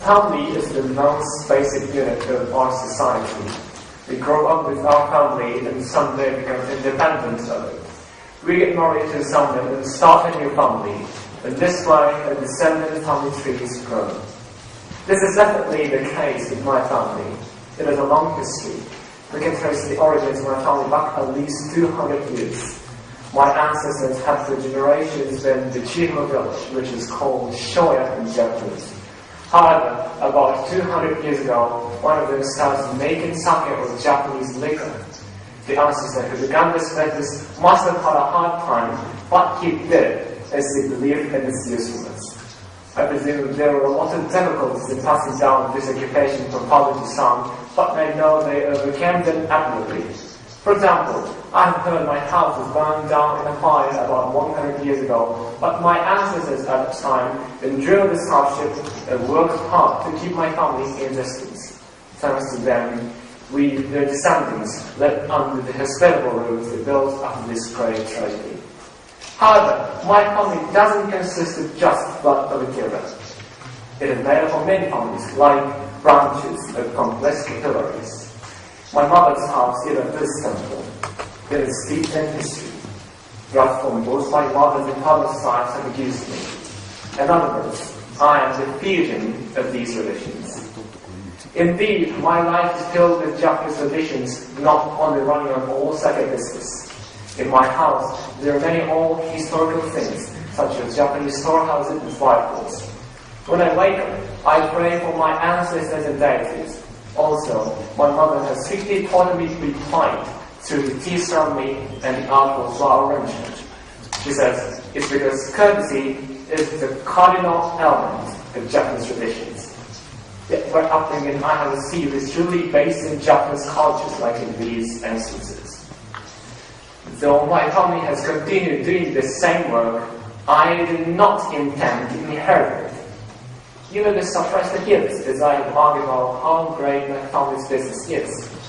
Family is the most basic unit of our society. We grow up with our family and someday become independent of it. We get married to someone and start a new family, and this way a descendant family tree is grown. This is definitely the case with my family. It has a long history. We can trace the origins of my family back at least 200 years. My ancestors had for generations been the Chiho village, which is called Shoya in Japanese. However, about 200 years ago, one of them started making sake or Japanese liquor. The ancestor who began this business must have had a hard time, but he did it, as he believed in its usefulness. I presume there were a lot of difficulties in passing down this occupation from father to son, but I know they overcame them admirably. For example, I have heard my house was burned down in a fire about 100 years ago, but my ancestors at the time endured this hardship and worked hard to keep my family in existence. Thanks to them, we, their descendants, lived under the hospitable roof they built after this great tragedy. However, my family doesn't consist of just blood material. It is made up of many families, like branches of complex capillaries. My mother's house, even this temple, it is steeped in history. Blood from both my mother's and father's sides have used me. In other words, I am the fusion of these traditions. Indeed, my life is filled with Japanese traditions, not only running on all sake business. In my house, there are many old historical things, such as Japanese storehouses and fireplaces. When I wake up, I pray for my ancestors and deities. Also, my mother has strictly taught me to be polite through the tea ceremony and the art of flower arrangement. She says it's because courtesy is the cardinal element of Japanese traditions. Yet what upbringing I have received is truly based in Japanese cultures, like in these instances. Though my family has continued doing the same work, I do not intend to inherit it. You may be surprised to hear this, as I have argued about how great my family's business is.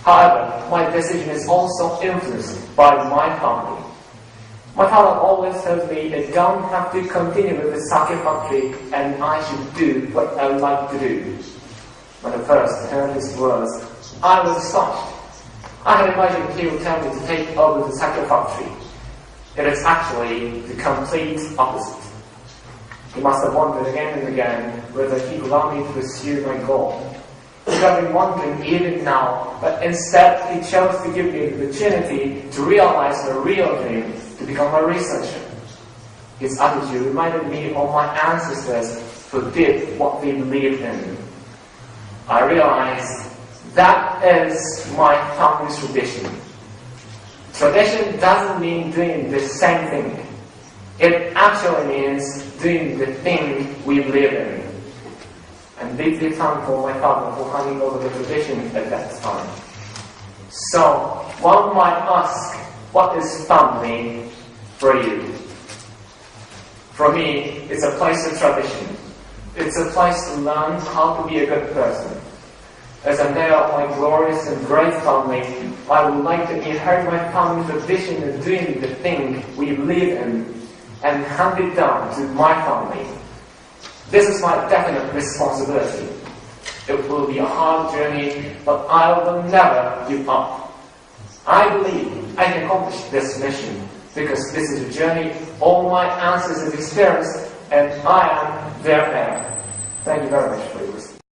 However, my decision is also influenced by my family. My father always told me I don't have to continue with the sake factory and I should do what I like to do. When I first heard his words, I was astonished. I had imagined he would tell me to take over the sake factory. It is actually the complete opposite. He must have wondered again and again whether he could allow me to pursue my goal. He had been wondering even now, but instead he chose to give me the opportunity to realize my real dream, to become a researcher. His attitude reminded me of my ancestors who did what they believed in. I realized that is my family's tradition. Tradition doesn't mean doing the same thing. It actually means doing the thing we live in. I'm deeply thankful to my father for handing over the tradition at that time. So, one might ask, what is family for you? For me, it's a place of tradition. It's a place to learn how to be a good person. As a member of my glorious and great family, I would like to inherit my family's tradition of doing the thing we live in and hand it down to my family. This is my definite responsibility. It will be a hard journey, but I will never give up. I believe I can accomplish this mission because this is a journey all my ancestors experienced and I am their heir. Thank you very much for your listening.